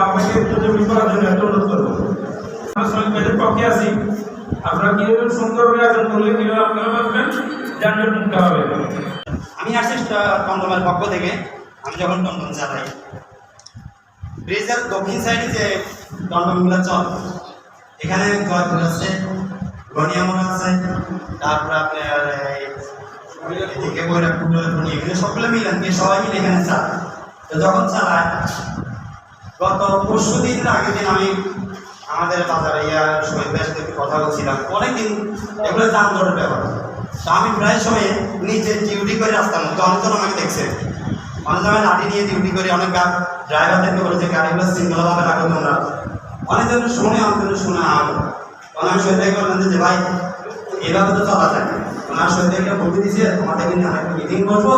আমাকে একটু জমি করার জন্য একটা অনুরোধ করবো। আমরা শ্রমিক ভাইদের পক্ষে আছি, আপনারা কিভাবে সুন্দরভাবে আয়োজন করলে কিভাবে আপনারা পারবেন যানজট মুক্ত হবে। আমি আসছি টমটমের পক্ষ থেকে। আমি যখন টমটম চালাই, ব্রিজের দক্ষিণ সাইডে যে টমটমগুলো চল, এখানে জয়পুর আছে, গনিয়ামোড় আছে, তারপর আপনার এদিকে বৈরাগপুর, এখানে সবগুলো মিলেন সবাই মিলে এখানে চালায়। তো যখন চালায়, গত পরশু দিনের আগের দিন আমি আমাদের বাজারে শহীদ ভাইয়ের সাথে কথা বলছিলাম, অনেকদিন এগুলো যানজটের ব্যাপার। তো আমি প্রায় সময় নিচে ডিউটি করে আসতাম, তো অনেকজন আমাকে দেখছে, অনেক সময় লাঠি নিয়ে ডিউটি করে অনেক ড্রাইভারদেরকে বলেছে গাড়িগুলো শৃঙ্খলাভাবে রাখো তোমরা। অনেকজন শুনে অনেকজন শুনে আমার আমি শহীদ ভাই বললেন যে ভাই এভাবে তো চলা যায়। ওনার শহীদ ভাইকে বলতে দিয়েছে তোমাদের কিন্তু আমরা একটা মিটিং বসবো,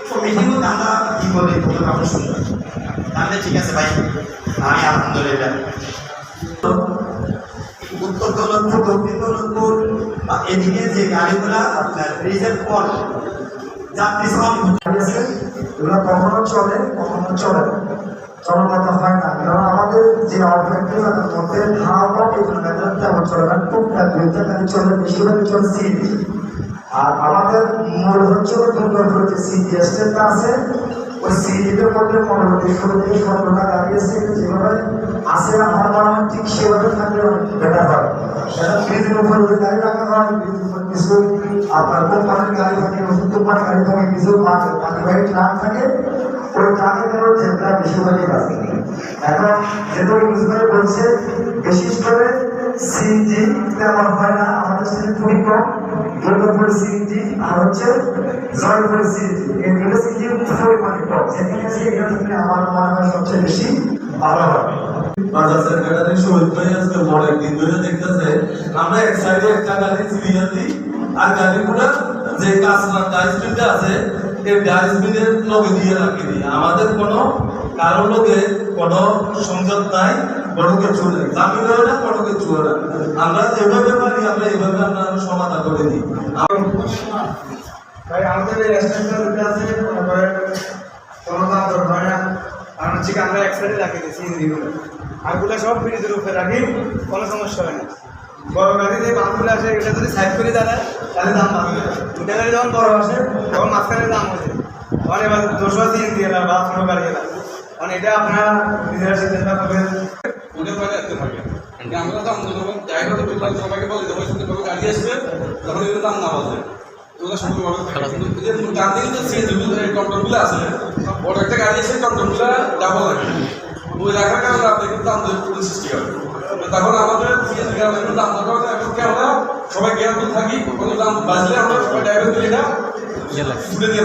তো মিটিংও আমরা কী বলে তোমরা কাপড় শুনবো। তাহলে ঠিক আছে ভাই, আমি আলহামদুলিল্লাহ উত্তর দৌলতপুর, দক্ষিণ দৌলতপুর বা এদিকে যে গাড়িগুলা আপনার ব্রিজের পর যাত্রী সব এগুলো কখনো চলে কখনো চলে চলমান হয় না। কারণ আমাদের যে ফ্যাক্টরিগুলোর মধ্যে হাওয়া তেমন চলে না, টুকটাক দুইটা গাড়ি চলে, বেশিরভাগই চলে সিএনজি। আর আমাদের মূল হচ্ছে দুর্গাপুর যে সিএনজি স্টেশনটা আছে, ওই সিএনজির মধ্যে পরবর্তী 16 থেকে 17টা গাড়ি আছে, যেভাবে আসে আমার মনে হয় ঠিক সেভাবে থাকলে অনেক বেটার হয়। সেটা ব্রিজের উপর যে গাড়ি রাখা হয়, ব্রিজের উপর কিছু আপনার কোম্পানির গাড়ি থাকে, ওষুধ কোম্পানির গাড়ি থাকে, কিছু পানিবাহী ট্রাক থাকে, ওই ট্রাকের কারণে যেটা বেশিরভাগই আছে। এখন যেটা ইউজভাই বলছে, বিশেষ করে সিএনজি তেমন হয় না আমাদের সাথে, খুবই কম। দুর্গাপুর সিএনজি আর হচ্ছে জয়পুর সিএনজি, এই দুটো সিএনজি পরিমাণে কম, যেখানে সেখান থেকে আমার মনে হয় সবচেয়ে বেশি ভালো হবে। বাজার সেক্রেটারি শহীদ ভাই আজকে অনেক দিন ধরে দেখতেছে আমরা এক সাইডে একটা গাড়ি সিরিয়াল দিই, আর গাড়িগুলো যে কাঁচরা ডাস্টবিনটা আছে এই ডাস্টবিনের লগে দিয়ে রাখি দিই। আমাদের কোনো কারো লগে কোনো সংযোগ নাই, বড় কিছু নেই, জামিন হয় না, বড় কিছু হয় না। আমরা যেভাবে পারি আমরা এইভাবে আমরা সমাধান করে দিই। ভাই আমাদের এই রেস্টুরেন্টটা আছে, মনে করেন কোনো যানজট হয় না, কারণ হচ্ছে আমরা এক সাইডে রাখি দিই সিএনজিগুলো, আগগুলো সব ব্রিজের উপরে রাখি, কোনো সমস্যা হয় না। বড় গাড়ি যে বাসগুলো আসে, এটা যদি সাইড করে দাঁড়ায় তাহলে দাম বাড়বে। দুটা গাড়ি যখন বড় আসে তখন মাঝখানে দাম হচ্ছে, তখন এবার 200 সিএনজি এলা বা 18 গাড়ি এলা, কারণ এটা আপনারা নিজেরা চিন্তা করবেন। আমরা তো আন্দোলন জায়গাতে সবাইকে বলে দেবো, সুন্দরভাবে গাড়ি আসবে, তখন এগুলো দাম না বাজে, ওগুলো সুন্দরভাবে গান দিকে তো টমটমগুলো আছে, বড় একটা গাড়ি এসে টমটমগুলো ডাবল লাগে, ওই রাখার কারণে আপনি কিন্তু আন্দোলন সৃষ্টি হবে। তখন আমাদের দাম না করা, এমনকি আমরা সবাই জ্ঞান থাকি, কোনো দাম বাজলে আমরা সবাই ড্রাইভার দিলে না তুলে দিয়ে